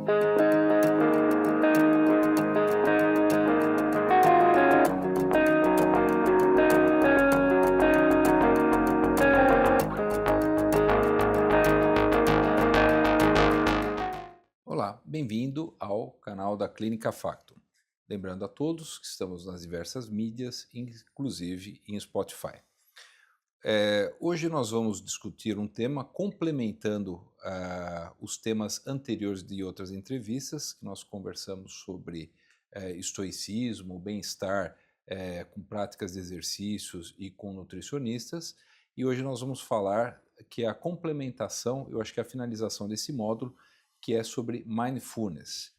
Olá, bem-vindo ao canal da Clínica Factum. Lembrando a todos que estamos nas diversas mídias, inclusive em Spotify. Hoje nós vamos discutir um tema complementando os temas anteriores de outras entrevistas, que nós conversamos sobre estoicismo, bem-estar com práticas de exercícios e com nutricionistas. E hoje nós vamos falar que a complementação, eu acho que é a finalização desse módulo, que é sobre mindfulness.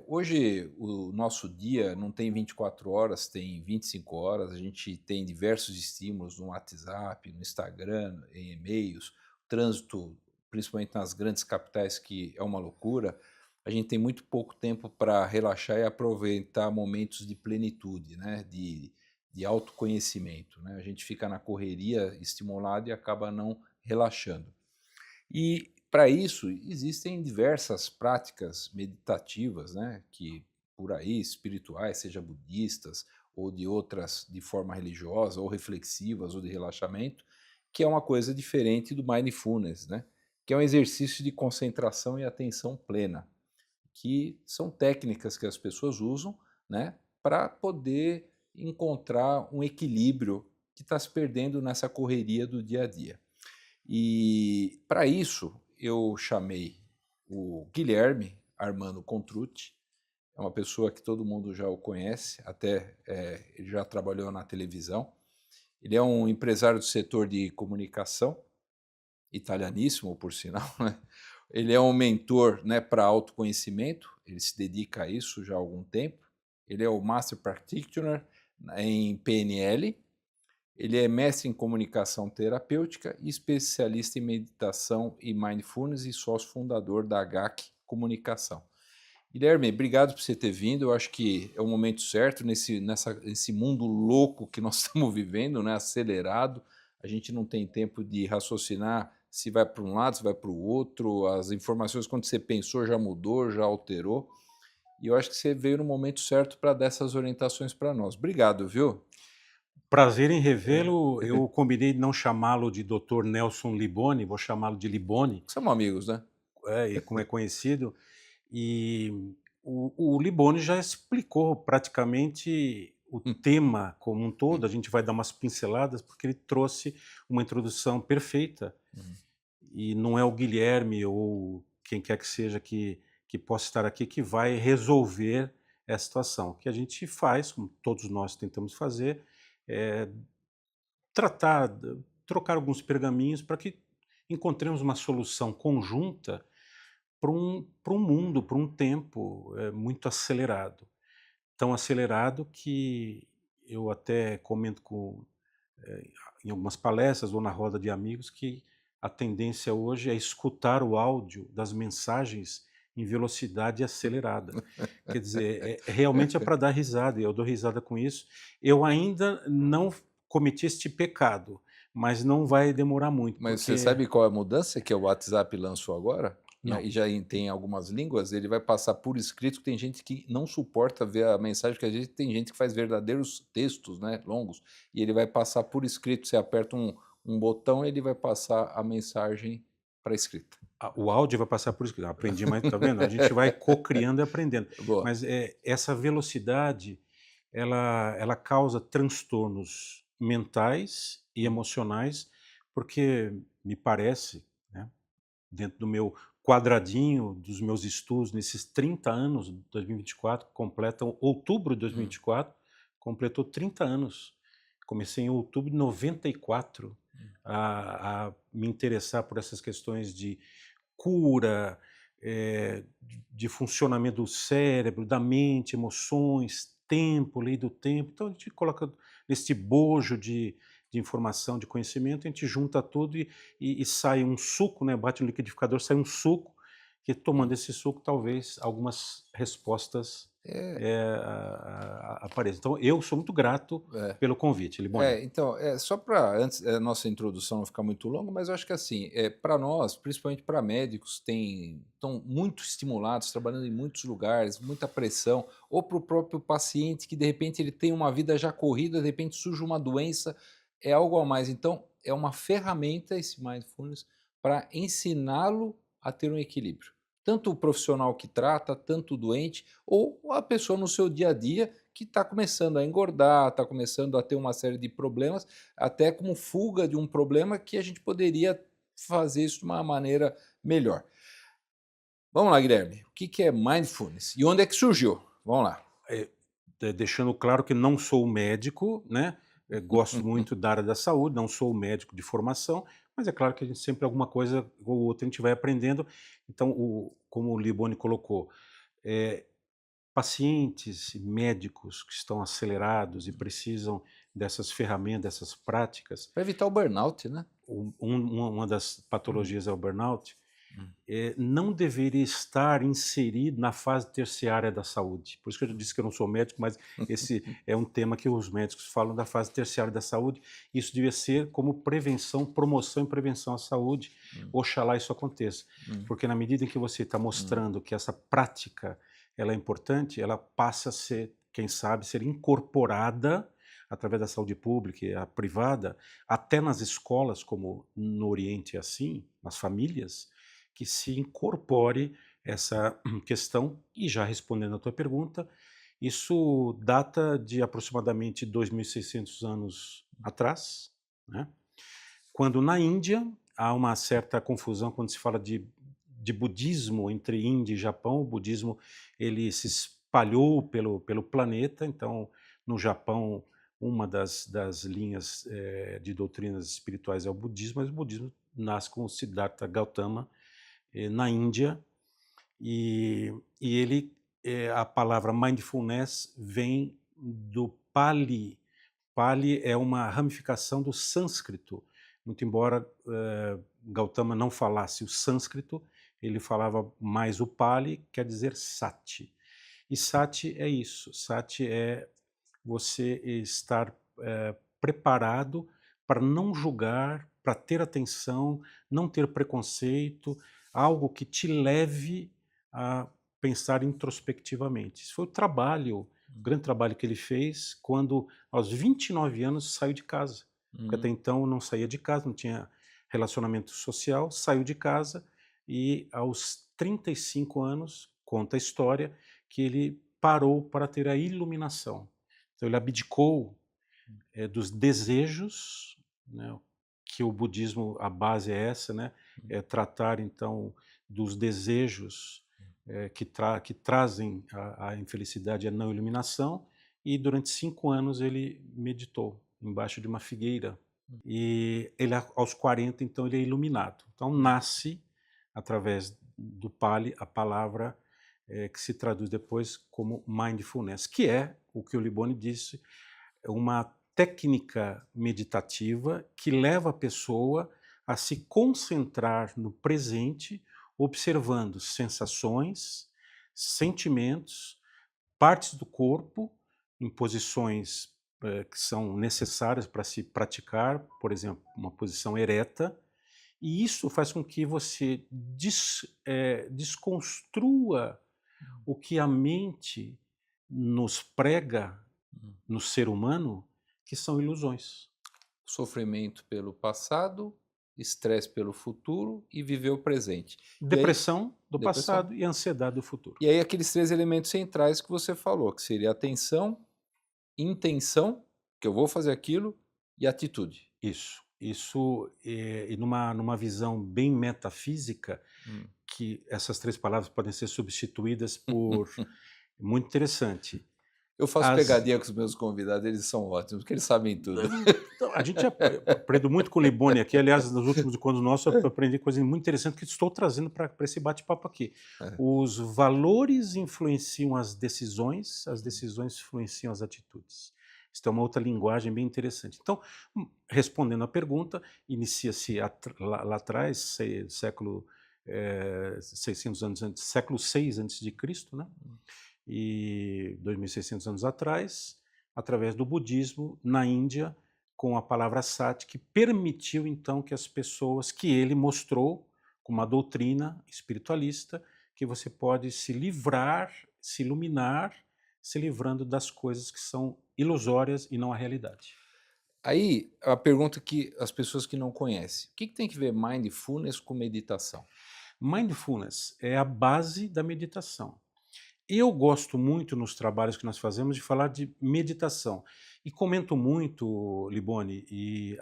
Hoje o nosso dia não tem 24 horas, tem 25 horas, a gente tem diversos estímulos no WhatsApp, no Instagram, em e-mails, trânsito, principalmente nas grandes capitais, que é uma loucura. A gente tem muito pouco tempo para relaxar e aproveitar momentos de plenitude, né? de autoconhecimento. Né? A gente fica na correria estimulado e acaba não relaxando. E para isso existem diversas práticas meditativas, né, que por aí, espirituais, seja budistas ou de outras de forma religiosa ou reflexivas ou de relaxamento, que é uma coisa diferente do mindfulness, né, que é um exercício de concentração e atenção plena, que são técnicas que as pessoas usam, né, para poder encontrar um equilíbrio que está se perdendo nessa correria do dia a dia. E para isso eu chamei o Guilherme Armando Contrucci, é uma pessoa que todo mundo já o conhece, até ele já trabalhou na televisão. Ele é um empresário do setor de comunicação, italianíssimo por sinal, né? Ele é um mentor, né, para autoconhecimento, ele se dedica a isso já há algum tempo. Ele é o Master Practitioner em PNL. Ele é mestre em comunicação terapêutica e especialista em meditação e mindfulness e sócio fundador da HAC Comunicação. Guilherme, obrigado por você ter vindo. Eu acho que é o momento certo nesse mundo louco que nós estamos vivendo, né? Acelerado. A gente não tem tempo de raciocinar se vai para um lado, se vai para o outro. As informações, quando você pensou, já mudou, já alterou. E eu acho que você veio no momento certo para dar essas orientações para nós. Obrigado, viu? Prazer em revê-lo. Eu combinei de não chamá-lo de Dr. Nelson Liboni, vou chamá-lo de Liboni, Somos amigos, né? como é conhecido. E o Liboni já explicou praticamente o tema como um todo. A gente vai dar umas pinceladas porque ele trouxe uma introdução perfeita. Uhum. E não é o Guilherme ou quem quer que seja que possa estar aqui que vai resolver essa situação. O que a gente faz, como todos nós tentamos fazer, é tratar, trocar alguns pergaminhos para que encontremos uma solução conjunta para um mundo, para um tempo muito acelerado. Tão acelerado que eu até comento eh, em algumas palestras ou na roda de amigos que a tendência hoje é escutar o áudio das mensagens em velocidade acelerada. Quer dizer, realmente é para dar risada, e eu dou risada com isso. Eu ainda não cometi este pecado, mas não vai demorar muito, Mas você porque sabe qual é a mudança que o WhatsApp lançou agora? não. E já tem algumas línguas, ele vai passar por escrito, que tem gente que não suporta ver a mensagem, porque a gente tem gente que faz verdadeiros textos, né, longos, e ele vai passar por escrito. Você aperta um botão, ele vai passar a mensagem para escrita. O áudio vai passar por isso. Aprendi, mas tá vendo? A gente vai co-criando e aprendendo. Boa. Mas essa velocidade, ela causa transtornos mentais e Hum. emocionais, porque me parece, né, dentro do meu quadradinho dos meus estudos nesses 30 anos, 2024, completam outubro de Hum. 2024, completou 30 anos. Comecei em outubro de 94 Hum. a me interessar por essas questões de cura, de funcionamento do cérebro, da mente, emoções, tempo, lei do tempo. Então a gente coloca nesse bojo de informação, de conhecimento, a gente junta tudo e sai um suco, né, bate no liquidificador, sai um suco que tomando esse suco talvez algumas respostas É, apareçam. Então eu sou muito grato é. pelo convite, Liboni. Então, só para antes, nossa introdução não ficar muito longa, mas eu acho que assim, para nós, principalmente para médicos, estão muito estimulados, trabalhando em muitos lugares, muita pressão, ou para o próprio paciente que de repente ele tem uma vida já corrida, de repente surge uma doença, é algo a mais. Então, é uma ferramenta esse mindfulness para ensiná-lo a ter um equilíbrio. Tanto o profissional que trata, tanto o doente, ou a pessoa no seu dia a dia que está começando a engordar, está começando a ter uma série de problemas, até como fuga de um problema que a gente poderia fazer isso de uma maneira melhor. Vamos lá, Guilherme. O que que é mindfulness e onde é que surgiu? Vamos lá. Deixando claro que não sou médico, né? Gosto muito da área da saúde, não sou médico de formação, mas é claro que a gente sempre alguma coisa ou outra a gente vai aprendendo. Então, como o Liboni colocou, eh, pacientes, médicos que estão acelerados e precisam dessas ferramentas, dessas práticas, Para evitar o burnout, né? uma das Hum, patologias é o burnout, hum. não deveria estar inserido na fase terciária da saúde. Por isso que eu disse que eu não sou médico, mas esse é um tema que os médicos falam da fase terciária da saúde. Isso devia ser como prevenção, promoção e prevenção à saúde. Hum, Oxalá isso aconteça. hum, Porque na medida em que você está hum, mostrando que essa prática ela é importante, ela passa a ser, quem sabe, ser incorporada através da saúde pública e a privada, até nas escolas, como no Oriente é assim, nas famílias, que se incorpore essa questão. E já respondendo à tua pergunta, isso data de aproximadamente 2.600 anos atrás, né? Quando na Índia há uma certa confusão quando se fala de budismo entre Índia e Japão. O budismo ele se espalhou pelo planeta, então no Japão uma das linhas de doutrinas espirituais é o budismo, mas o budismo nasce com o Siddhartha Gautama na Índia, e ele, a palavra mindfulness vem do Pali. Pali é uma ramificação do sânscrito. Muito embora Gautama não falasse o sânscrito, ele falava mais o Pali, quer dizer sati. E sati é isso. Sati é você estar preparado para não julgar, para ter atenção, não ter preconceito, algo que te leve a pensar introspectivamente. Isso foi o grande trabalho que ele fez quando, aos 29 anos, saiu de casa. Porque até hum. então não saía de casa, não tinha relacionamento social, saiu de casa e aos 35 anos, conta a história, que ele parou para ter a iluminação. Então ele abdicou dos desejos, né, que o budismo, a base é essa, né, é tratar então dos desejos que trazem a infelicidade e a não iluminação, e durante 5 anos ele meditou embaixo de uma figueira, e ele aos 40 então ele é iluminado. Então nasce através do Pali a palavra que se traduz depois como mindfulness, que é o que o Liboni disse, é uma técnica meditativa que leva a pessoa a se concentrar no presente, observando sensações, sentimentos, partes do corpo em posições que são necessárias para se praticar, por exemplo, uma posição ereta, e isso faz com que você desconstrua o que a mente nos prega Hum. no ser humano, que são ilusões. Sofrimento pelo passado, estresse pelo futuro e viver o presente. E aí, Depressão do depressão. passado e ansiedade do futuro. E aí aqueles 3 elementos centrais que você falou, que seria atenção, intenção, que eu vou fazer aquilo, e atitude. Isso, e numa visão bem metafísica, Hum. que essas 3 palavras podem ser substituídas por muito interessante, Eu faço as pegadinha com os meus convidados, eles são ótimos, porque eles sabem tudo. então, a gente aprende muito com o Liboni aqui, aliás, nos últimos encontros nossos eu aprendi coisa muito interessante que estou trazendo para esse bate-papo aqui. É. Os valores influenciam as Hum. decisões influenciam as atitudes. Isso é uma outra linguagem bem interessante. Então, respondendo à pergunta, inicia-se lá atrás, século 600 anos antes, século 6 antes de Cristo, né? E 2.600 anos atrás, através do budismo na Índia, com a palavra sati, que permitiu então que as pessoas, que ele mostrou com uma doutrina espiritualista, que você pode se livrar, se iluminar, se livrando das coisas que são ilusórias e não a realidade. Aí, a pergunta que as pessoas que não conhecem, o que tem que ver mindfulness com meditação? Mindfulness é a base da meditação. Eu gosto muito nos trabalhos que nós fazemos de falar de meditação. E comento muito, Liboni, e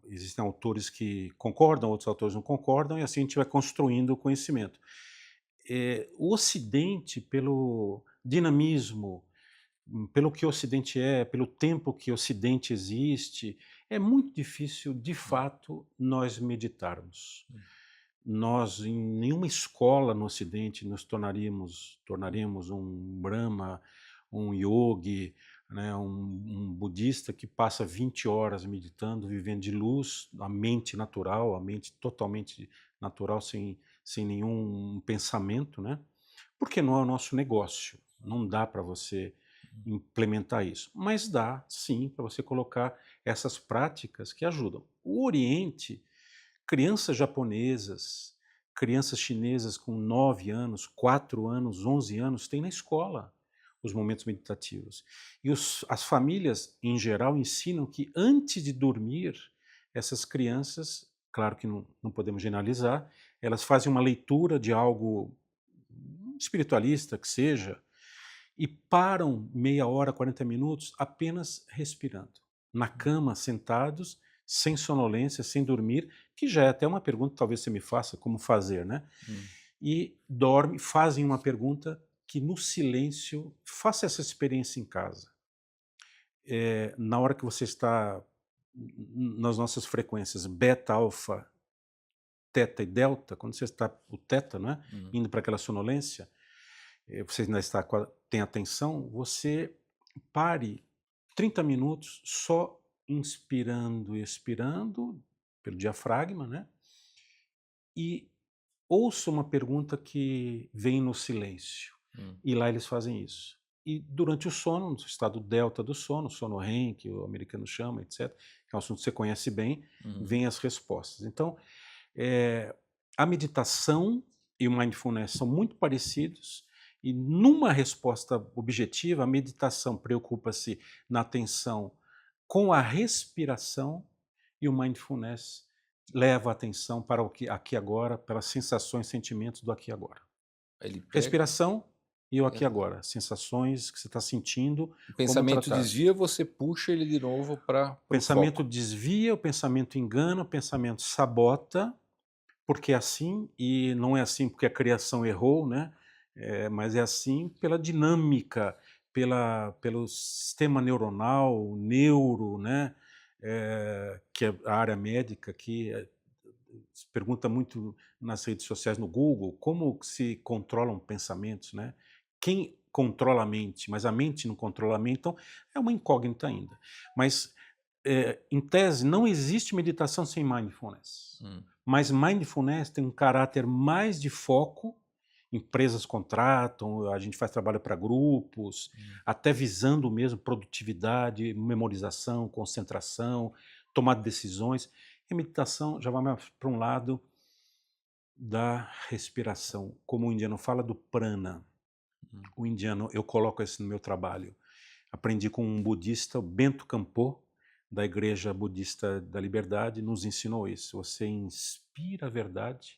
existem autores que concordam, outros autores não concordam, e assim a gente vai construindo o conhecimento. O Ocidente, pelo dinamismo, pelo que o Ocidente é, pelo tempo que o Ocidente existe, é muito difícil, de fato, nós meditarmos. Nós, em nenhuma escola no Ocidente, nos tornaremos um Brahma, um yogi, né, um budista que passa 20 horas meditando, vivendo de luz, a mente natural, a mente totalmente natural, sem nenhum pensamento, né? Porque não é o nosso negócio. Não dá para você implementar isso. Mas dá, sim, para você colocar essas práticas que ajudam. O Oriente, crianças japonesas, crianças chinesas com 9 anos, 4 anos, 11 anos, têm na escola os momentos meditativos. E as famílias, em geral, ensinam que antes de dormir, essas crianças, claro que não podemos generalizar, elas fazem uma leitura de algo espiritualista que seja, e param meia hora, 40 minutos apenas respirando. Na cama, sentados, sem sonolência, sem dormir, que já é até uma pergunta que talvez você me faça, como fazer, né? E dorme, fazem uma pergunta que no silêncio, faça essa experiência em casa. Na hora que você está nas nossas frequências beta, alfa, teta e delta, quando você está, o teta, né, indo para aquela sonolência, você ainda está tem atenção, você pare 30 minutos só inspirando e expirando pelo diafragma, né? E ouça uma pergunta que vem no silêncio. E lá eles fazem isso. E durante o sono, no estado delta do sono REM, que o americano chama, etc., que é um assunto que você conhece bem, vêm as respostas. Então, a meditação e o mindfulness são muito parecidos, e numa resposta objetiva, a meditação preocupa-se na atenção com a respiração e o mindfulness leva a atenção para o que aqui e agora, pelas sensações, sentimentos do aqui e agora. Respiração e o aqui e agora, sensações que você está sentindo. O pensamento desvia, você puxa ele de novo para o pensamento desvia, o pensamento engana, o pensamento sabota, porque é assim, e não é assim porque a criação errou, né? Mas é assim pela dinâmica, pelo sistema neuronal, né? Que é a área médica, que se pergunta muito nas redes sociais, no Google, como se controlam pensamentos, né? Quem controla a mente, mas a mente não controla a mente, então é uma incógnita ainda. Mas, em tese, não existe meditação sem mindfulness. Mas mindfulness tem um caráter mais de foco, empresas contratam, a gente faz trabalho para grupos, até visando mesmo produtividade, memorização, concentração, tomar decisões. E a meditação já vai para um lado da respiração, como o indiano fala do prana. O indiano, eu coloco isso no meu trabalho. Aprendi com um budista, o Bento Kampo, da Igreja Budista da Liberdade, nos ensinou isso. Você inspira a verdade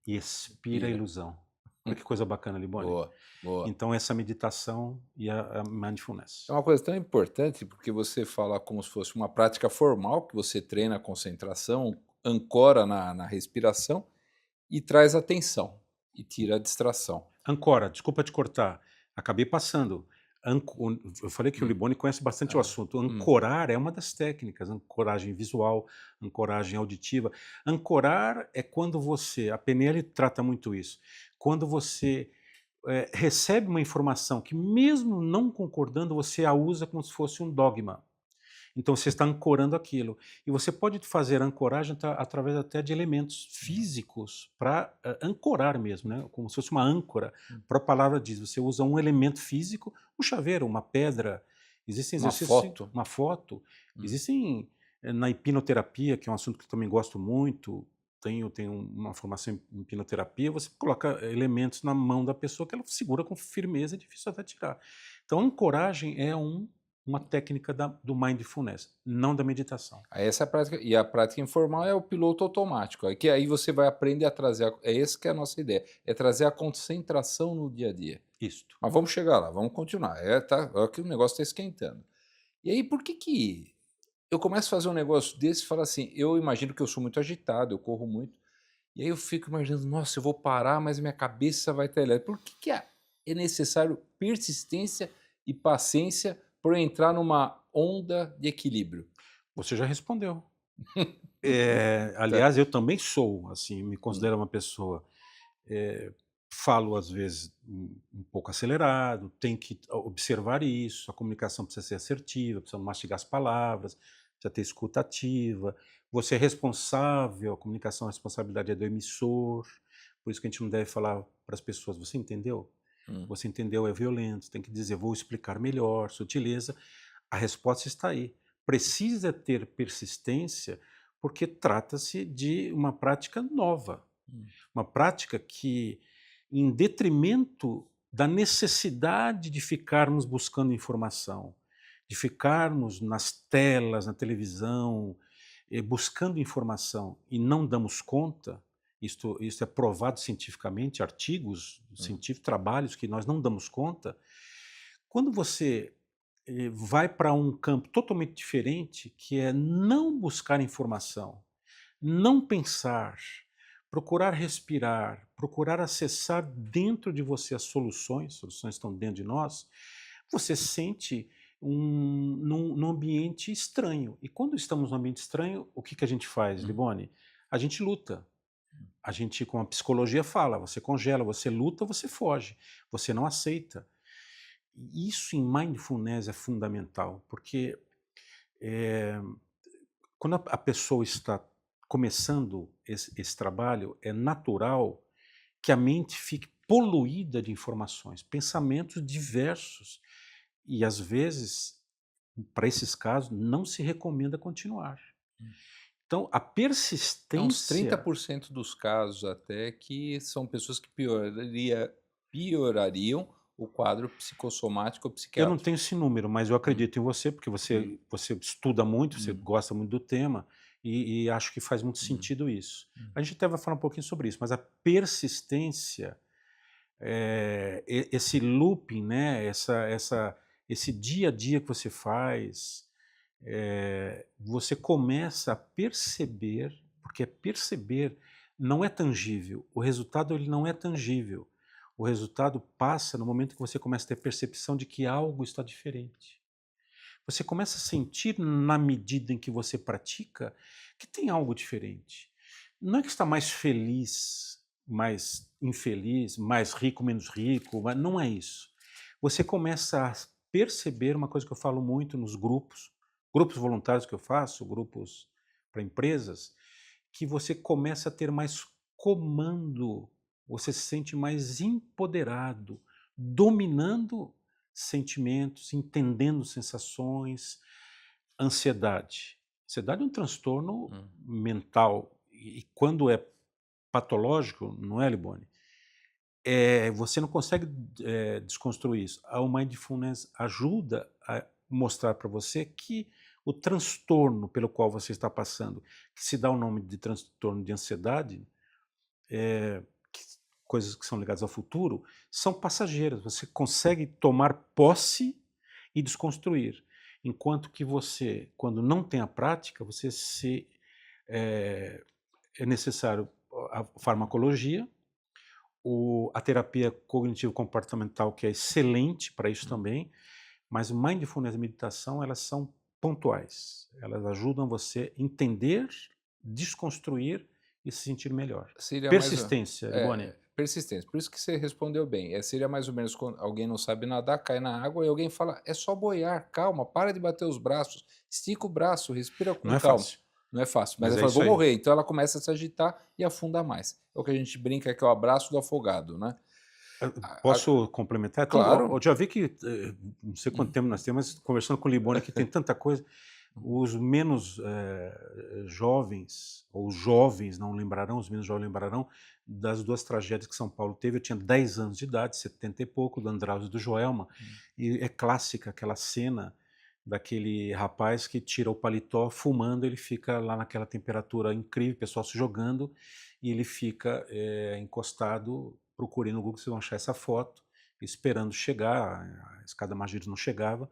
e expira a ilusão. Olha que coisa bacana, Liboni. Boa, boa. Então essa meditação e a mindfulness. É uma coisa tão importante, porque você fala como se fosse uma prática formal, que você treina a concentração, ancora na respiração e traz atenção, e tira a distração. Ancora, desculpa te cortar, acabei passando. Eu falei que o Liboni conhece bastante o assunto. Ancorar é uma das técnicas, ancoragem visual, ancoragem auditiva. Ancorar é quando você, a PNL trata muito isso, quando você recebe uma informação que mesmo não concordando, você a usa como se fosse um dogma. Então você está ancorando aquilo. E você pode fazer ancoragem através até de elementos físicos para ancorar mesmo, né? Como se fosse uma âncora. A própria palavra diz, você usa um elemento físico, um chaveiro, uma pedra. Existem Uma exercícios, foto. uma foto. Hum. Existem na hipnoterapia, que é um assunto que eu também gosto muito, tenho uma formação em hipnoterapia, você coloca elementos na mão da pessoa que ela segura com firmeza, é difícil até tirar. Então, ancoragem é uma técnica do mindfulness, não da meditação. Aí essa é a prática, e a prática informal é o piloto automático, que aí você vai aprender a trazer, é esse que é a nossa ideia, é trazer a concentração no dia a dia. Isto. Mas vamos chegar lá, vamos continuar, olha que o negócio está esquentando. E aí por que eu começo a fazer um negócio desse e falo assim, eu imagino que eu sou muito agitado, eu corro muito, e aí eu fico imaginando, nossa, eu vou parar, mas minha cabeça vai estar elétrica. Por que é necessário persistência e paciência para eu entrar numa onda de equilíbrio? Você já respondeu. Tá. Aliás, eu também sou, assim, me Hum, considero uma pessoa, falo às vezes um pouco acelerado, tem que observar isso, a comunicação precisa ser assertiva, precisa mastigar as palavras, precisa ter escuta ativa, você é responsável, a comunicação, a responsabilidade é do emissor, por isso que a gente não deve falar para as pessoas, você entendeu? hum. Você entendeu, é violento, tem que dizer, vou explicar melhor, sutileza. A resposta está aí. Precisa ter persistência, porque trata-se de uma prática nova, Hum. uma prática que, em detrimento da necessidade de ficarmos buscando informação, de ficarmos nas telas, na televisão, buscando informação e não damos conta, isto é provado cientificamente, artigos Hum. científicos, trabalhos que nós não damos conta. Quando você vai para um campo totalmente diferente, que é não buscar informação, não pensar, procurar respirar, procurar acessar dentro de você as soluções estão dentro de nós, você sente num ambiente estranho. E quando estamos num ambiente estranho, o que a gente faz, Hum. Liboni? A gente luta. A gente, como a psicologia fala, você congela, você luta, você foge, você não aceita. Isso em mindfulness é fundamental, porque eh, quando a pessoa está começando esse trabalho, é natural que a mente fique poluída de informações, pensamentos diversos. E às vezes, para esses casos, não se recomenda continuar. Então, a É uns persistência. 30% dos casos até que são pessoas que piorariam o quadro psicossomático ou Eu não psiquiátrico. tenho esse número, mas eu Hum, acredito em você, porque hum, você estuda muito, você hum, gosta muito do tema, e acho que faz muito hum, sentido isso. hum. A gente até vai falar um pouquinho sobre isso, mas a persistência, esse looping, né, esse dia a dia que você faz, você começa a perceber, porque perceber não é tangível, o resultado ele não é tangível. O resultado passa no momento que você começa a ter percepção de que algo está diferente. Você começa a sentir, na medida em que você pratica, que tem algo diferente. Não é que está mais feliz, mais infeliz, mais rico, menos rico, mas não é isso. Você começa a perceber uma coisa que eu falo muito nos grupos voluntários que eu faço, grupos para empresas, que você começa a ter mais comando, você se sente mais empoderado, dominando sentimentos, entendendo sensações, ansiedade. Ansiedade é um transtorno Hum. mental e quando é patológico, não é, Liboni? Você não consegue desconstruir isso. O mindfulness ajuda a mostrar para você que o transtorno pelo qual você está passando, que se dá o nome de transtorno de ansiedade, que coisas que são ligadas ao futuro, são passageiras. Você consegue tomar posse e desconstruir. Enquanto que você, quando não tem a prática, é, é necessário a farmacologia, a terapia cognitivo-comportamental, que é excelente para isso Hum. também, mas mindfulness e meditação, elas são pontuais. Elas ajudam você a entender, desconstruir e se sentir melhor. Seria mais, Persistência, é, Liboni. persistência. Por isso que você respondeu bem. Seria mais ou menos quando alguém não sabe nadar, cai na água e alguém fala: é só boiar, calma, para de bater os braços, estica o braço, respira Não com é calma. fácil, Não é fácil. Mas mas ela é fala: isso vou aí. morrer. Então ela começa a se agitar e afunda mais. É o que a gente brinca que é o abraço do afogado, né? Posso complementar? Então, Claro. eu já vi que, não sei quanto Uhum. tempo nós temos, mas conversando com o Liboni aqui tem tanta coisa. Os menos jovens, ou os jovens não lembrarão, os menos jovens lembrarão das duas tragédias que São Paulo teve. Eu tinha 10 anos de idade, 70 e pouco, do Andraus e do Joelma, e é clássica aquela cena daquele rapaz que tira o paletó fumando, ele fica lá naquela temperatura incrível, o pessoal se jogando, e ele fica encostado. Procurem no Google, vocês vão achar essa foto, esperando chegar, a escada Magiro não chegava,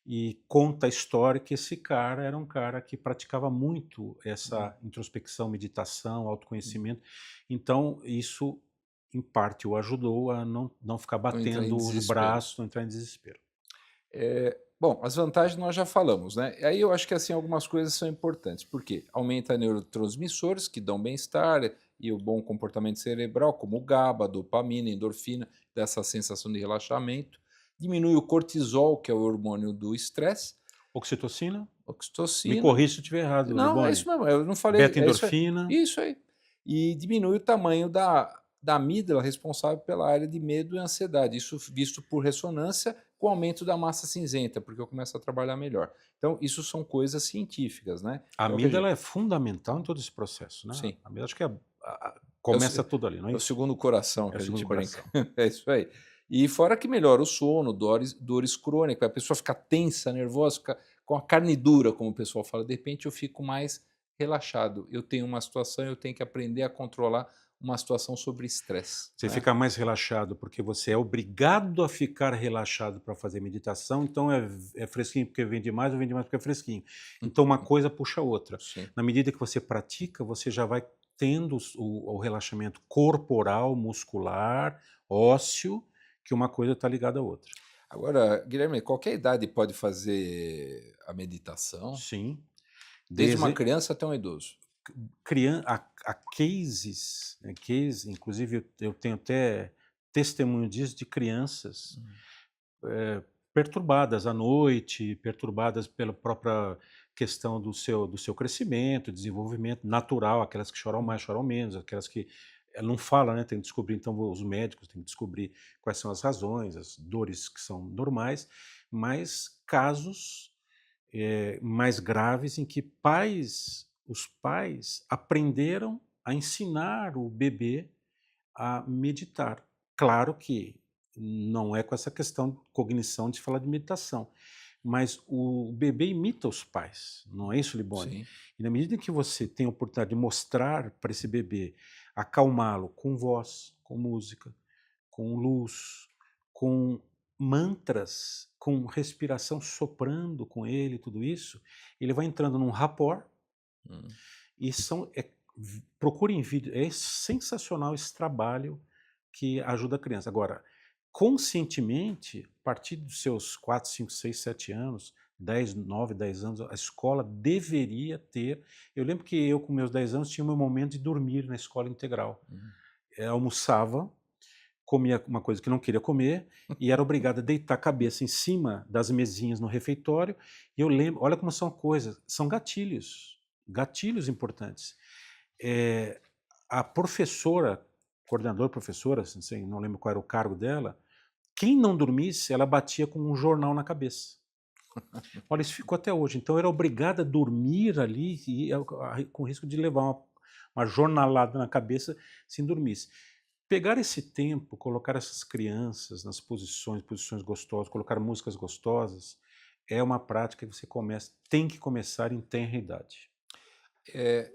e conta a história que esse cara era um cara que praticava muito essa introspecção, meditação, autoconhecimento. Então, isso, em parte, o ajudou a não ficar Não entrar em batendo os desespero. braços, não entrar em desespero. Bom, as vantagens nós já falamos, né? Aí eu acho que assim algumas coisas são importantes, porque aumenta neurotransmissores que dão bem-estar e o bom comportamento cerebral, como o GABA, dopamina, endorfina, dessa sensação de relaxamento. Diminui o cortisol, que é o hormônio do estresse, Oxitocina? Me oxitocina. corrija se eu estiver errado, Não, é Liboni. isso mesmo, eu não falei, é isso aí. Beta-endorfina. Isso aí. E diminui o tamanho da amígdala responsável pela área de medo e ansiedade, isso visto por ressonância com aumento da massa cinzenta, porque eu começo a trabalhar melhor. Então, isso são coisas científicas, né? A É o que a amígdala gente, é fundamental em todo esse processo, né? sim. A amígdala, acho que É o, começa se- tudo ali, não é é o isso? segundo coração É que o a segundo gente brinca. coração. É isso aí. E fora que melhora o sono, dores crônicas, a pessoa fica tensa, nervosa, fica com a carne dura, como o pessoal fala. De repente eu fico mais relaxado. Eu tenho uma situação, eu tenho que aprender a controlar uma situação sobre estresse, Você né? fica mais relaxado porque você é obrigado a ficar relaxado para fazer meditação, então é fresquinho porque vende mais ou vende mais porque é fresquinho. Então uma coisa puxa a outra. Sim. Na medida que você pratica, você já vai tendo o relaxamento corporal, muscular, ósseo, que uma coisa está ligada à outra. Agora, Guilherme, qualquer idade pode fazer a meditação, Sim. desde uma Desde criança até um idoso. a cases, né, inclusive eu tenho até testemunho disso de crianças perturbadas à noite, perturbadas pela própria questão do seu crescimento, desenvolvimento natural, aquelas que choram mais, choram menos, aquelas que ela não fala, né, tem que descobrir, então os médicos têm que descobrir quais são as razões, as dores que são normais, mas casos mais graves em que os pais aprenderam a ensinar o bebê a meditar. Claro que não é com essa questão de cognição de falar de meditação, mas o bebê imita os pais, não é isso, Liboni? Sim. E na medida em que você tem a oportunidade de mostrar para esse bebê, acalmá-lo com voz, com música, com luz, com mantras, com respiração soprando com ele, tudo isso, ele vai entrando num rapport Hum. e procurem vídeo, é sensacional esse trabalho que ajuda a criança. Agora, conscientemente, a partir dos seus 4, 5, 6, 7 anos, 10, 9, 10 anos, a escola deveria ter. Eu lembro que eu, com meus 10 anos, tinha o meu momento de dormir na escola integral. Almoçava, comia uma coisa que não queria comer e era obrigado a deitar a cabeça em cima das mesinhas no refeitório. E eu lembro, olha como são coisas, são gatilhos importantes. A professora, coordenadora professora, não sei, não lembro qual era o cargo dela, quem não dormisse, ela batia com um jornal na cabeça. Olha, isso ficou até hoje. Então eu era obrigada a dormir ali com risco de levar uma jornalada na cabeça se dormisse. Pegar esse tempo, colocar essas crianças nas posições gostosas, colocar músicas gostosas, é uma prática que você tem que começar em tenra idade.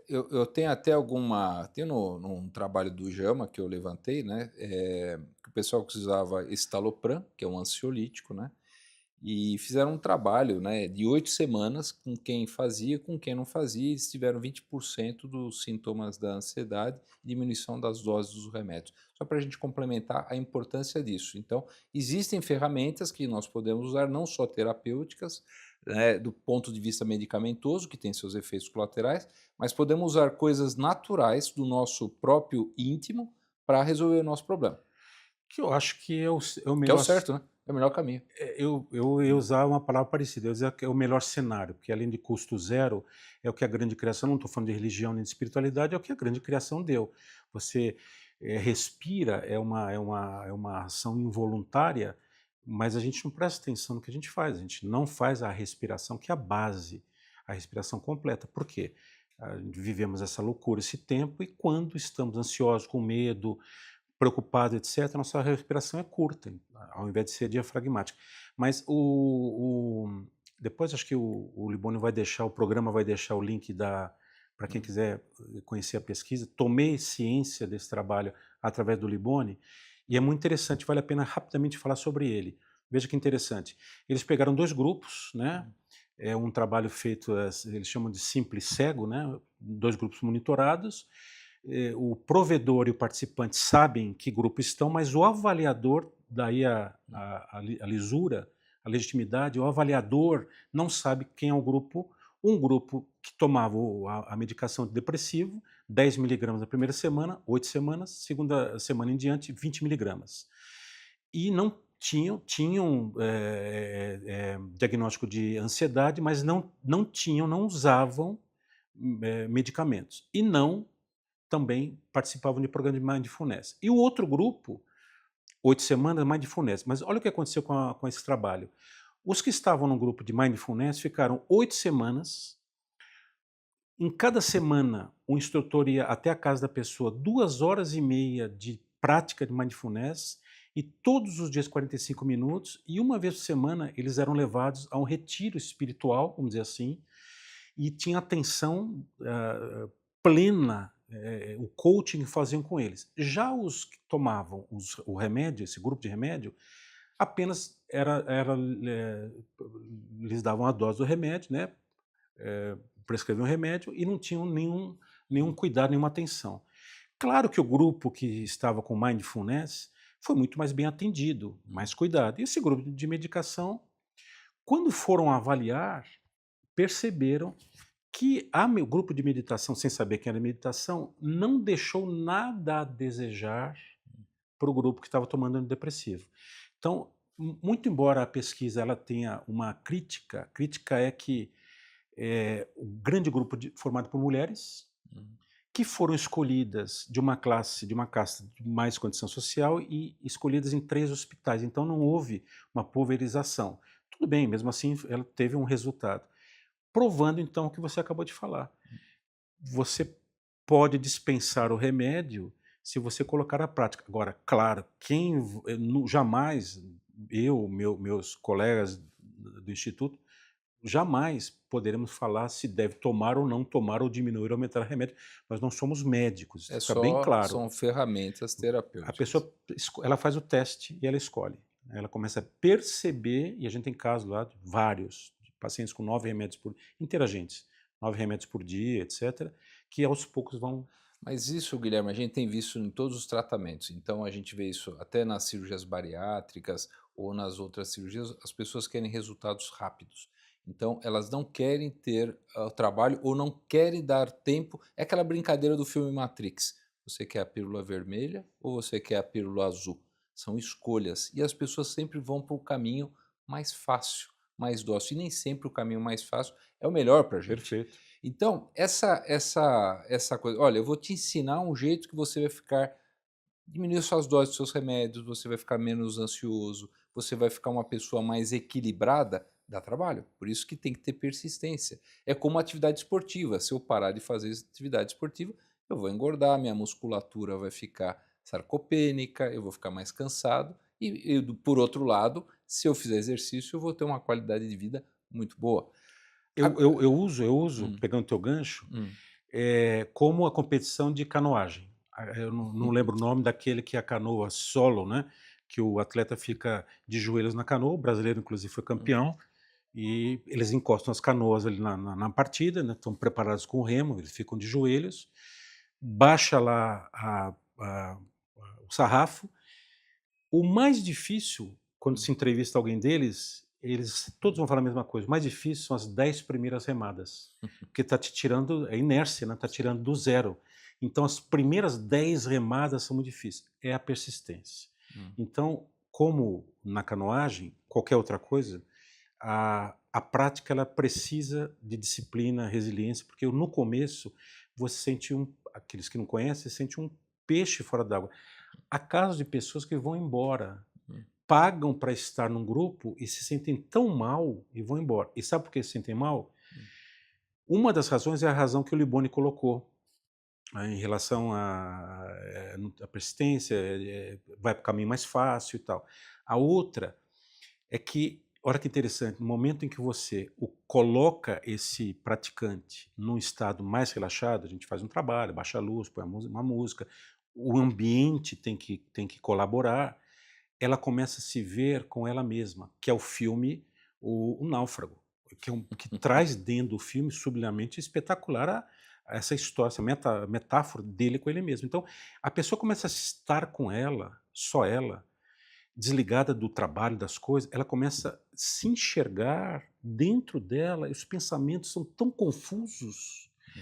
Eu tenho até alguma. Tem num trabalho do JAMA que eu levantei, né? Que o pessoal que usava estalopram, que é um ansiolítico, né? E fizeram um trabalho, né, de 8 semanas com quem fazia, com quem não fazia, e eles tiveram 20% dos sintomas da ansiedade, diminuição das doses dos remédios. Só para a gente complementar a importância disso. Então, existem ferramentas que nós podemos usar, não só terapêuticas, né, do ponto de vista medicamentoso, que tem seus efeitos colaterais, mas podemos usar coisas naturais do nosso próprio íntimo para resolver o nosso problema. Que eu acho que é o Que é o melhor. certo, né? É o melhor caminho. Eu ia usar uma palavra parecida, eu ia dizer que é o melhor cenário, porque além de custo zero, é o que a grande criação, não estou falando de religião nem de espiritualidade, é o que a grande criação deu. Você respira, é uma ação involuntária, mas a gente não presta atenção no que a gente faz, a gente não faz a respiração, que é a base, a respiração completa. Por quê? Vivemos essa loucura, esse tempo, e quando estamos ansiosos, com medo, preocupado, etc., nossa respiração é curta, ao invés de ser diafragmática. Mas depois acho que o Libônio vai deixar, o programa vai deixar o link para quem quiser conhecer a pesquisa. Tomei ciência desse trabalho através do Libônio e é muito interessante, vale a pena rapidamente falar sobre ele. Veja que interessante. Eles pegaram 2 grupos, né? É um trabalho feito, eles chamam de simples cego, né? 2 grupos monitorados. O provedor e o participante sabem que grupo estão, mas o avaliador, daí a lisura, a legitimidade, o avaliador não sabe quem é o grupo. Um grupo que tomava a medicação de depressivo, 10 miligramas na primeira semana, 8 semanas, segunda semana em diante, 20 miligramas. E não tinham diagnóstico de ansiedade, mas não usavam medicamentos. E não também participavam de programa de mindfulness. E o outro grupo, 8 semanas, mindfulness. Mas olha o que aconteceu com esse trabalho. Os que estavam no grupo de mindfulness ficaram 8 semanas. Em cada semana, o instrutor ia até a casa da pessoa, 2 horas e meia de prática de mindfulness, e todos os dias 45 minutos, e uma vez por semana eles eram levados a um retiro espiritual, vamos dizer assim, e tinha atenção plena, o coaching que faziam com eles. Já os que tomavam o remédio, esse grupo de remédio, apenas lhes davam a dose do remédio, né? Prescreviam o remédio e não tinham nenhum cuidado, nenhuma atenção. Claro que o grupo que estava com mindfulness foi muito mais bem atendido, mais cuidado. E esse grupo de medicação, quando foram avaliar, perceberam que o grupo de meditação, sem saber que era meditação, não deixou nada a desejar para o grupo que estava tomando antidepressivo. Então, muito embora a pesquisa ela tenha uma crítica, a crítica é que o grande grupo formado por mulheres que foram escolhidas de uma classe, de uma casta de mais condição social e escolhidas em 3 hospitais. Então não houve uma pulverização. Tudo bem, mesmo assim ela teve um resultado. Provando então o que você acabou de falar. Você pode dispensar o remédio se você colocar à prática. Agora, claro, jamais meus colegas do Instituto, jamais poderemos falar se deve tomar ou não tomar, ou diminuir ou aumentar o remédio. Nós não somos médicos, É fica bem só, claro. são ferramentas A terapêuticas. pessoa ela faz o teste e ela escolhe. Ela começa a perceber, e a gente tem casos lá, vários, de pacientes com 9 remédios interagentes, 9 remédios por dia, etc., que aos poucos vão. Mas isso, Guilherme, a gente tem visto em todos os tratamentos. Então a gente vê isso até nas cirurgias bariátricas ou nas outras cirurgias, as pessoas querem resultados rápidos. Então elas não querem ter trabalho ou não querem dar tempo. É aquela brincadeira do filme Matrix. Você quer a pílula vermelha ou você quer a pílula azul? São escolhas. E as pessoas sempre vão para o caminho mais fácil, mais dócil. E nem sempre o caminho mais fácil é o melhor para a gente. Perfeito. Então, essa coisa, olha, eu vou te ensinar um jeito que você vai ficar diminuir suas doses dos seus remédios, você vai ficar menos ansioso, você vai ficar uma pessoa mais equilibrada, dá trabalho. Por isso que tem que ter persistência. É como atividade esportiva. Se eu parar de fazer atividade esportiva, eu vou engordar, minha musculatura vai ficar sarcopênica, eu vou ficar mais cansado. Por outro lado, se eu fizer exercício, eu vou ter uma qualidade de vida muito boa. Eu uso, Hum, pegando teu gancho, hum. como a competição de canoagem. Eu não lembro o nome daquele que é a canoa solo, né? Que o atleta fica de joelhos na canoa, o brasileiro inclusive foi campeão, e eles encostam as canoas ali na partida, né? Estão preparados com o remo, eles ficam de joelhos, baixa lá o sarrafo. O mais difícil, quando se entrevista alguém deles, eles todos vão falar a mesma coisa. O mais difícil são as 10 primeiras remadas, porque está te tirando, é inércia, né? Está tirando do zero. Então as primeiras 10 remadas são muito difíceis, é a persistência. Hum. Então, como na canoagem, qualquer outra coisa, a prática ela precisa de disciplina, resiliência, porque no começo você sente aqueles que não conhecem, sente um peixe fora d'água. Há casos de pessoas que vão embora, Hum. pagam para estar num grupo e se sentem tão mal e vão embora. E sabe por que se sentem mal? Hum. Uma das razões é a razão que o Liboni colocou, em relação à persistência, vai para o caminho mais fácil e tal. A outra é que, olha que interessante, no momento em que você coloca esse praticante num estado mais relaxado, a gente faz um trabalho, baixa a luz, põe uma música, o ambiente tem que colaborar, ela começa a se ver com ela mesma, que é o filme O Náufrago, que traz dentro do filme, sublimamente espetacular, essa história, essa metáfora dele com ele mesmo. Então, a pessoa começa a estar com ela, só ela, desligada do trabalho, das coisas, ela começa a se enxergar dentro dela, e os pensamentos são tão confusos Hum.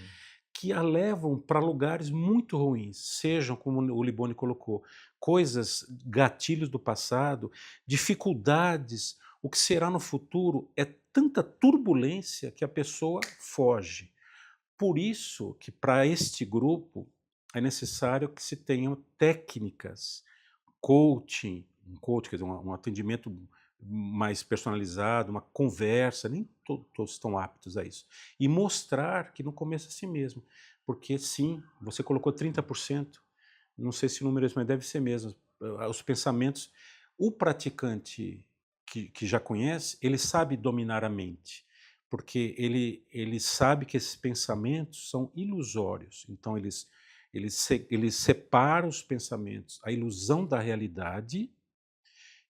que a levam para lugares muito ruins, sejam, como o Liboni colocou, coisas, gatilhos do passado, dificuldades, o que será no futuro, é tanta turbulência que a pessoa foge. Por isso que para este grupo é necessário que se tenham técnicas, coaching, quer dizer, um atendimento mais personalizado, uma conversa, nem todos estão aptos a isso. E mostrar que no começo é assim mesmo, porque sim, você colocou 30%, não sei se o número é esse, mas deve ser mesmo, os pensamentos, o praticante que já conhece, ele sabe dominar a mente, porque ele sabe que esses pensamentos são ilusórios, então ele separa os pensamentos, a ilusão da realidade,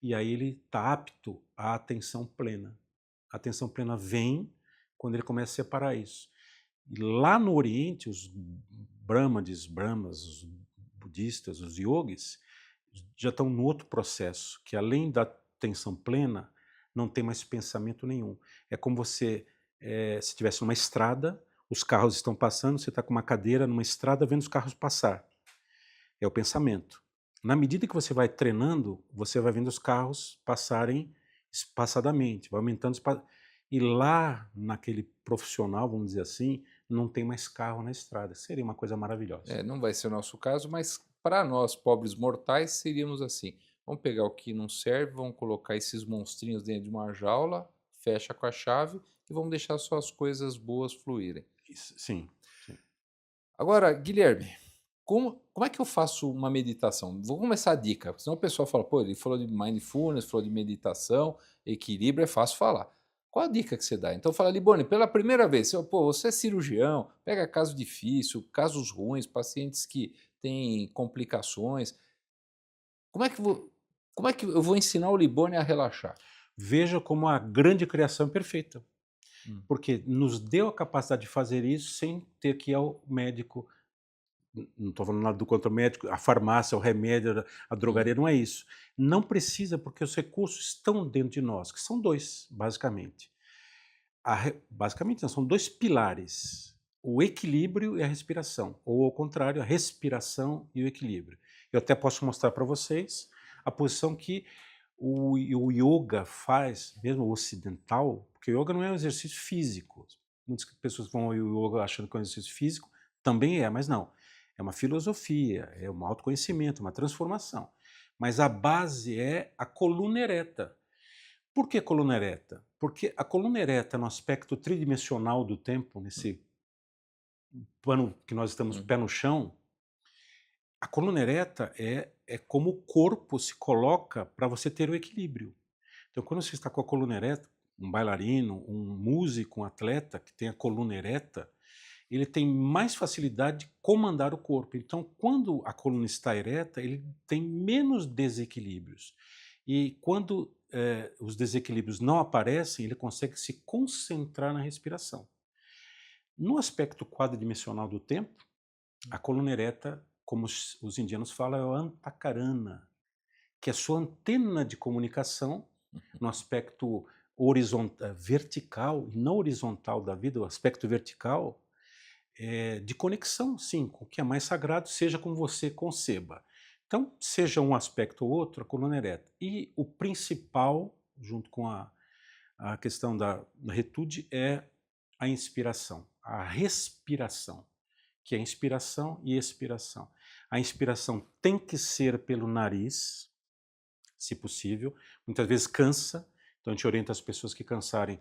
e aí ele está apto à atenção plena. A atenção plena vem quando ele começa a separar isso. E lá no Oriente, os brahmas, os budistas, os yogis, já estão no outro processo, que além da atenção plena, não tem mais pensamento nenhum. É como se estivesse numa estrada, os carros estão passando, você está com uma cadeira numa estrada vendo os carros passar. É o pensamento. Na medida que você vai treinando, você vai vendo os carros passarem espaçadamente, vai aumentando. E lá, naquele profissional, vamos dizer assim, não tem mais carro na estrada. Seria uma coisa maravilhosa. Não vai ser o nosso caso, mas para nós, pobres mortais, seríamos assim. Vamos pegar o que não serve, vamos colocar esses monstrinhos dentro de uma jaula, fecha com a chave e vamos deixar só as coisas boas fluírem. Sim, sim. Agora, Guilherme, como é que eu faço uma meditação? Vou começar a dica, senão o pessoal fala, pô, ele falou de mindfulness, falou de meditação, equilíbrio, é fácil falar. Qual a dica que você dá? Então fala, Liboni, pela primeira vez, você é cirurgião, pega caso difícil, casos ruins, pacientes que têm complicações. Como é que, como é que eu vou ensinar o Liboni a relaxar? Veja como a grande criação é perfeita, Hum. porque nos deu a capacidade de fazer isso sem ter que ir ao médico. Não estou falando nada do contra o médico, a farmácia, o remédio, a drogaria, não é isso. Não precisa, porque os recursos estão dentro de nós, que são dois, basicamente. Basicamente, não, são dois pilares: o equilíbrio e a respiração, ou ao contrário, a respiração e o equilíbrio. Eu até posso mostrar para vocês a posição que o yoga faz, mesmo o ocidental, porque o yoga não é um exercício físico. Muitas pessoas vão ao yoga achando que é um exercício físico, também é, mas não. É uma filosofia, é um autoconhecimento, uma transformação. Mas a base é a coluna ereta. Por que coluna ereta? Porque a coluna ereta, no aspecto tridimensional do tempo, nesse plano que nós estamos Hum. pé no chão, a coluna ereta é como o corpo se coloca para você ter o equilíbrio. Então, quando você está com a coluna ereta, um bailarino, um músico, um atleta que tem a coluna ereta, ele tem mais facilidade de comandar o corpo. Então, quando a coluna está ereta, ele tem menos desequilíbrios. E quando os desequilíbrios não aparecem, ele consegue se concentrar na respiração. No aspecto quadridimensional do tempo, a coluna ereta, como os indianos falam, é o antakarana, que é a sua antena de comunicação no aspecto vertical e não horizontal da vida, o aspecto vertical de conexão, sim, com o que é mais sagrado, seja como você conceba. Então, seja um aspecto ou outro, a coluna ereta. E o principal, junto com a questão da retude, é a inspiração, a respiração, que é inspiração e expiração. A inspiração tem que ser pelo nariz, se possível. Muitas vezes cansa, então a gente orienta as pessoas que cansarem,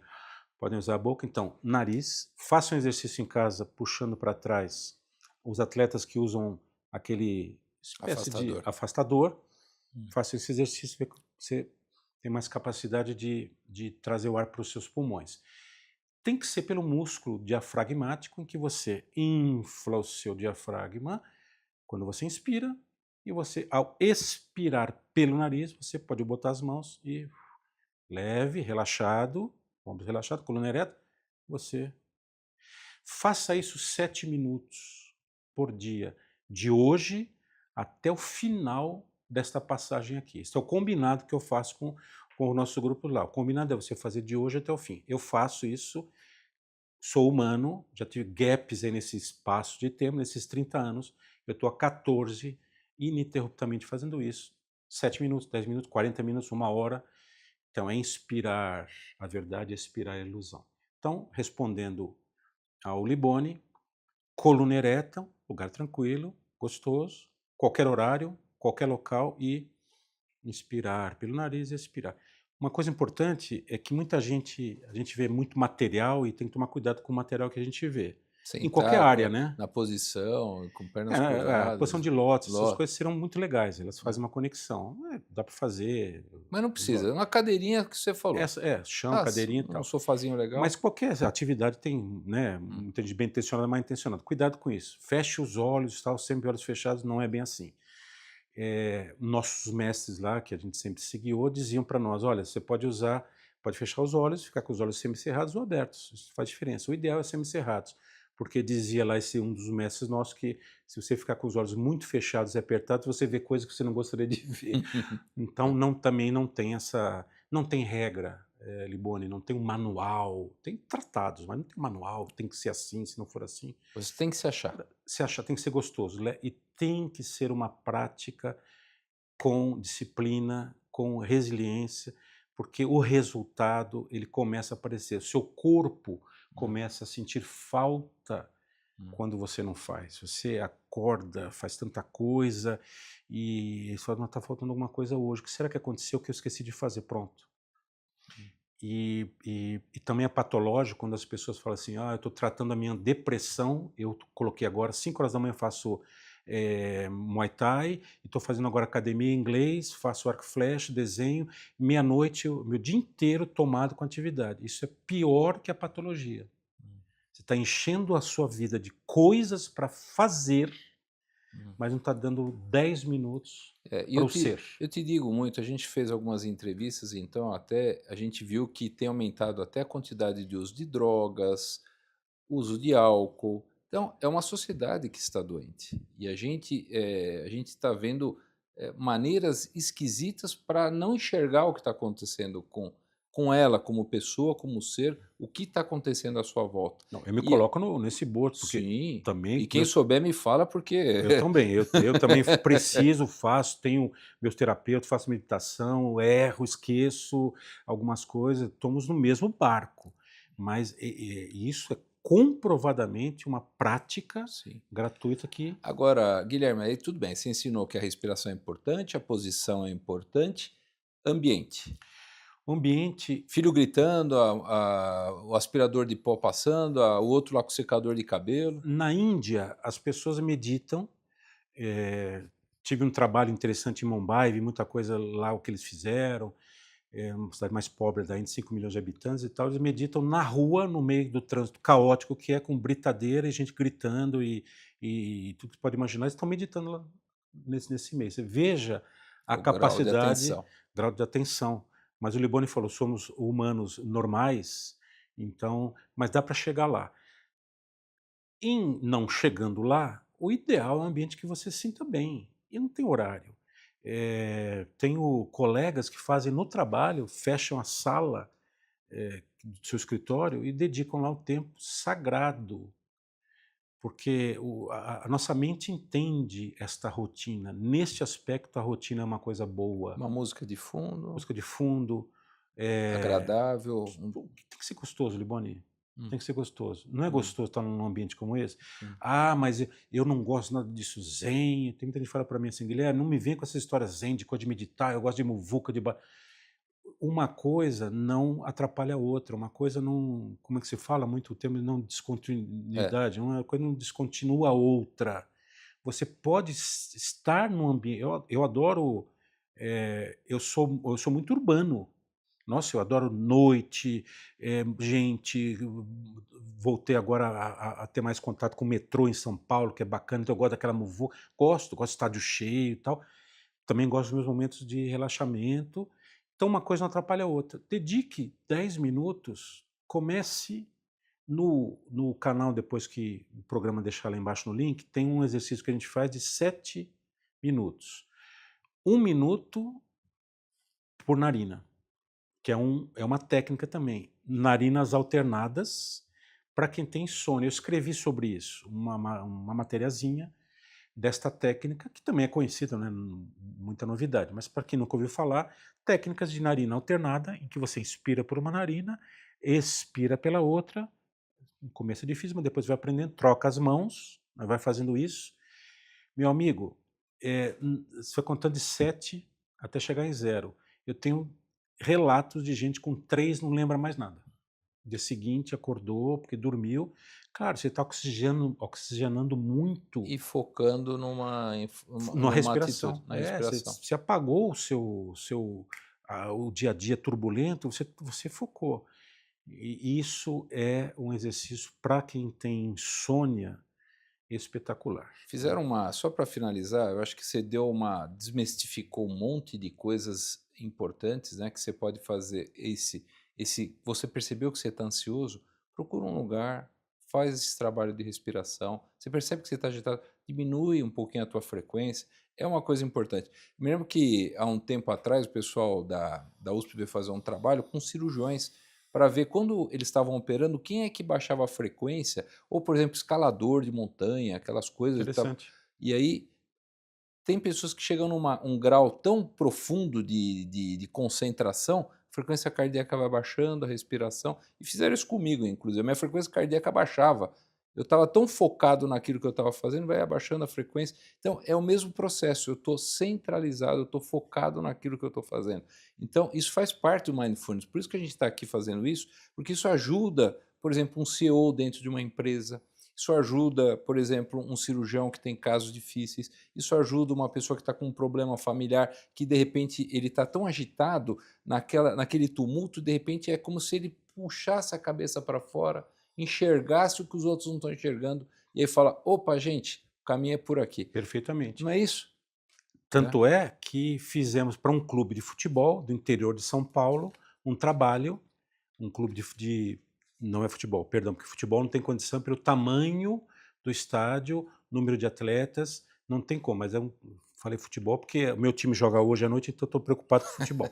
podem usar a boca. Então, nariz, façam exercício em casa puxando para trás. Os atletas que usam aquele espécie de Afastador. afastador, Hum. façam esse exercício, vê que você tem mais capacidade de trazer o ar para os seus pulmões. Tem que ser pelo músculo diafragmático, em que você infla o seu diafragma quando você inspira, e você, ao expirar pelo nariz, você pode botar as mãos e leve, relaxado, ombros relaxado, coluna ereta, você faça isso 7 minutos por dia, de hoje até o final desta passagem aqui. Esse é o combinado que eu faço com o nosso grupo lá. O combinado é você fazer de hoje até o fim. Eu faço isso, sou humano, já tive gaps aí nesse espaço de tempo, nesses 30 anos, eu estou há 14 ininterruptamente fazendo isso. 7 minutos, 10 minutos, 40 minutos, 1 hora. Então, é inspirar a verdade, expirar a ilusão. Então, respondendo ao Liboni, coluna ereta, lugar tranquilo, gostoso, qualquer horário, qualquer local, e inspirar pelo nariz e expirar. Uma coisa importante é que muita gente, a gente vê muito material e tem que tomar cuidado com o material que a gente vê. Em qualquer Sentar área, né? na posição, com pernas A posição cruzadas. de lótus, essas Ló coisas serão muito legais, elas né. fazem uma conexão. Dá para fazer. Mas não precisa, é uma cadeirinha que você falou. Chão, Ah, cadeirinha e um tal. sofazinho Mas legal. qualquer atividade tem, né, Hum. muita gente bem intencionada, mal intencionada. Cuidado com isso. Feche os olhos, tal, sempre olhos fechados, não é bem assim. Nossos mestres lá, que a gente sempre se guiou, diziam para nós: olha, você pode usar, pode fechar os olhos, ficar com os olhos semicerrados ou abertos, isso faz diferença. O ideal é semicerrados, porque dizia lá esse um dos mestres nossos que se você ficar com os olhos muito fechados e apertados, você vê coisas que você não gostaria de ver. Então também não tem essa, não tem regra, Liboni, não tem um manual, tem tratados, mas não tem um manual, tem que ser assim, se não for assim. Você tem que se achar. Se achar, tem que ser gostoso, e tem que ser uma prática com disciplina, com resiliência, porque o resultado ele começa a aparecer. O seu corpo Hum, começa a sentir falta hum. quando você não faz. Você acorda, faz tanta coisa e você fala, não, está faltando alguma coisa hoje. O que será que aconteceu que eu esqueci de fazer? Pronto. E também é patológico quando as pessoas falam assim, eu estou tratando a minha depressão, eu coloquei agora, 5 horas da manhã eu faço Muay Thai, e estou fazendo agora academia em inglês, faço arco e flecha, desenho, meia-noite, meu dia inteiro tomado com atividade. Isso é pior que a patologia. Hum, Você está enchendo a sua vida de coisas para fazer, hum. mas não está dando 10 minutos E para o ser. eu te digo muito, a gente fez algumas entrevistas, então até a gente viu que tem aumentado até a quantidade de uso de drogas, uso de álcool. Então, é uma sociedade que está doente. E a gente está vendo maneiras esquisitas para não enxergar o que está acontecendo com ela, como pessoa, como ser, o que está acontecendo à sua volta. Não, eu me E coloco nesse boto, porque sim, e também quem souber me fala, porque eu também, eu também preciso, faço, tenho meus terapeutas, faço meditação, erro, esqueço algumas coisas, estamos no mesmo barco, mas isso é comprovadamente uma prática sim. gratuita que Agora, Guilherme, aí tudo bem, você ensinou que a respiração é importante, a posição é importante, ambiente. o ambiente, Filho gritando, o aspirador de pó passando, o outro lá com o secador de cabelo. na Índia, as pessoas meditam, tive um trabalho interessante em Mumbai, vi muita coisa lá, o que eles fizeram, uma cidade mais pobre da Índia, 5 milhões de habitantes e tal, eles meditam na rua, no meio do trânsito caótico, que é com britadeira e gente gritando e tudo que você pode imaginar, eles estão meditando lá nesse meio. Você veja a O grau de capacidade, atenção. grau de atenção. Mas o Liboni falou, somos humanos normais, então, mas dá para chegar lá. Em não chegando lá, o ideal é um ambiente que você se sinta bem, e não tem horário. Tenho colegas que fazem no trabalho, fecham a sala do seu escritório e dedicam lá um tempo sagrado, porque a nossa mente entende esta rotina. Neste aspecto, a rotina é uma coisa boa. Uma música de fundo, Música de fundo, eh, agradável, tem que ser gostoso, Liboni, hum, tem que ser gostoso. Não é hum, gostoso estar num ambiente como esse? hum. "Ah, mas eu não gosto nada disso zen", tem muita gente que fala para mim assim: "Guilherme, não me vem com essa história zen de coisa de meditar, eu gosto de muvuca, de ba". Uma coisa não atrapalha a outra, uma coisa não, como é que se fala muito o termo não É, descontinuidade, uma coisa não descontinua a outra. Você pode estar num ambiente, eu adoro, eu sou muito urbano. Nossa, eu adoro noite, gente, voltei agora a ter mais contato com o metrô em São Paulo, que é bacana, então eu gosto daquela muvuca, gosto de estádio cheio e tal. Também gosto dos meus momentos de relaxamento, então uma coisa não atrapalha a outra. Dedique 10 minutos, comece no canal, depois que o programa deixar lá embaixo no link, tem um exercício que a gente faz de 7 minutos. 1 minuto por narina, que é uma técnica também. Narinas alternadas para quem tem insônia. Eu escrevi sobre isso, uma materiazinha desta técnica, que também é conhecida, né, muita novidade, mas para quem nunca ouviu falar, técnicas de narina alternada, em que você inspira por uma narina, expira pela outra. No começo é difícil, mas depois vai aprendendo, troca as mãos, vai fazendo isso. Meu amigo, você vai contando de 7 até chegar em zero. Eu tenho relatos de gente com 3 não lembra mais nada. Dia seguinte acordou porque dormiu. Claro, você está oxigenando muito e focando na numa atitude, respiração. na Você respiração. você apagou o dia a dia turbulento, você focou. E isso é um exercício para quem tem insônia espetacular, Fizeram né. uma só para finalizar, eu acho que você deu uma desmistificou um monte de coisas importantes, né, que você pode fazer você percebeu que você está ansioso, procura um lugar, faz esse trabalho de respiração, você percebe que você está agitado, diminui um pouquinho a tua frequência, é uma coisa importante. Me lembro que há um tempo atrás o pessoal da USP veio fazer um trabalho com cirurgiões, para ver quando eles estavam operando, quem é que baixava a frequência ou, por exemplo, escalador de montanha, aquelas coisas e tal. Interessante. E aí, tem pessoas que chegam numa um grau tão profundo de concentração, a frequência cardíaca vai baixando, a respiração, e fizeram isso comigo inclusive, a minha frequência cardíaca baixava. Eu estava tão focado naquilo que eu estava fazendo, vai abaixando a frequência. Então é o mesmo processo, eu estou centralizado, eu estou focado naquilo que eu estou fazendo. Então isso faz parte do mindfulness, por isso que a gente está aqui fazendo isso, porque isso ajuda, por exemplo, um CEO dentro de uma empresa, isso ajuda, por exemplo, um cirurgião que tem casos difíceis, isso ajuda uma pessoa que está com um problema familiar, que de repente ele está tão agitado naquele tumulto, de repente é como se ele puxasse a cabeça para fora, enxergasse o que os outros não estão enxergando, e aí fala: opa, gente, o caminho é por aqui. Perfeitamente. Não é isso? Né? Tanto é que fizemos para um clube de futebol do interior de São Paulo um trabalho, um clube não é futebol, perdão, porque futebol não tem condição pelo tamanho do estádio, número de atletas, não tem como, mas falei futebol porque o meu time joga hoje à noite, então eu estou preocupado com futebol,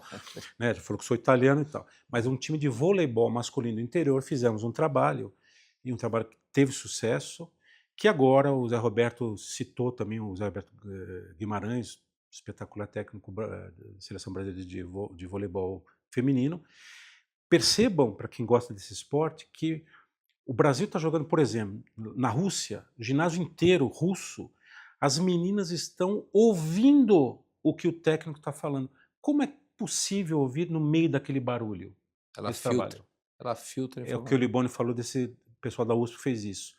né, já falou que sou italiano e tal. Mas um time de voleibol masculino do interior, fizemos um trabalho, e um trabalho que teve sucesso, que agora o Zé Roberto citou também, o Zé Roberto Guimarães, espetacular técnico da seleção brasileira de voleibol feminino. Percebam, para quem gosta desse esporte, que o Brasil está jogando, por exemplo, na Rússia, o ginásio inteiro russo, as meninas estão ouvindo o que o técnico está falando. Como é possível ouvir no meio daquele barulho Ela desse filtra, trabalho? ela filtra a É o que o informação. Liboni falou, desse pessoal da USP fez isso.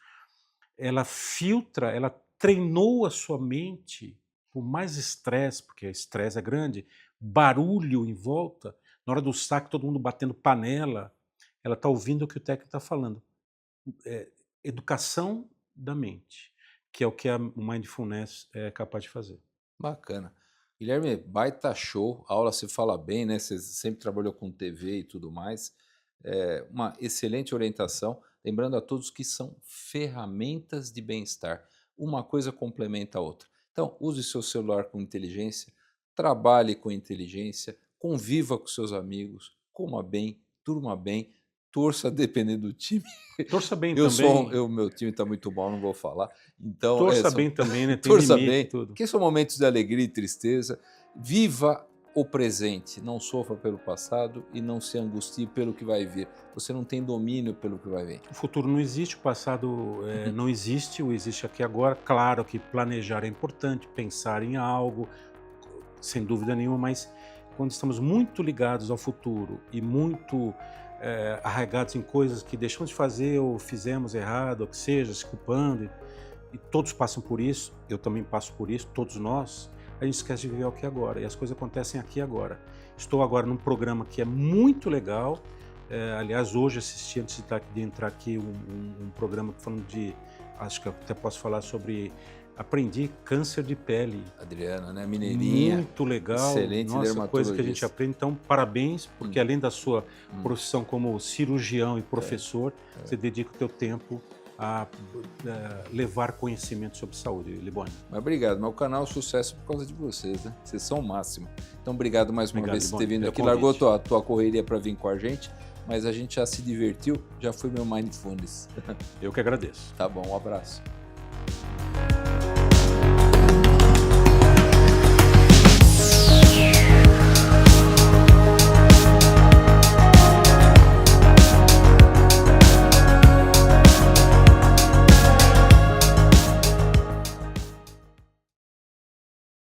Ela filtra, ela treinou a sua mente, por mais estresse, porque estresse é grande, barulho em volta, na hora do saque todo mundo batendo panela, ela está ouvindo o que o técnico está falando. Educação da mente, que é o que o mindfulness é capaz de fazer. Bacana. Guilherme, baita show, a aula se fala bem, né? Você sempre trabalhou com TV e tudo mais. É uma excelente orientação. Lembrando a todos que são ferramentas de bem-estar. Uma coisa complementa a outra. Então, use seu celular com inteligência, trabalhe com inteligência, conviva com seus amigos, coma bem, durma bem. torça dependendo do time. Torça bem também. Meu time está muito mal, não vou falar. Então, Torça bem também, né? Tem torça limite bem, e tudo. porque são momentos de alegria e tristeza. Viva o presente, não sofra pelo passado e não se angustie pelo que vai vir. Você não tem domínio pelo que vai vir. O futuro não existe, o passado não existe, o existe aqui agora. Claro que planejar é importante, pensar em algo, sem dúvida nenhuma, mas quando estamos muito ligados ao futuro e muito arraigados em coisas que deixamos de fazer ou fizemos errado, ou que seja, se culpando, e todos passam por isso, eu também passo por isso, todos nós, a gente esquece de viver o aqui e agora, e as coisas acontecem aqui e agora. Estou agora num programa que é muito legal, aliás, hoje assisti, antes de entrar aqui, um programa falando de, acho que eu até posso falar sobre, aprendi câncer de pele. Adriana, né? Mineirinha. Muito legal, excelente nossa, coisa que a gente aprende. Então, parabéns, porque além da sua profissão como cirurgião e professor, você dedica o teu tempo a levar conhecimento sobre saúde, Liboni. Mas obrigado, mas o canal é um sucesso por causa de vocês, né? Vocês são o máximo. Então, obrigado mais uma vez por ter vindo aqui. Largou tua correria para vir com a gente, mas a gente já se divertiu, já foi meu mindfulness. Eu que agradeço. Tá bom, um abraço.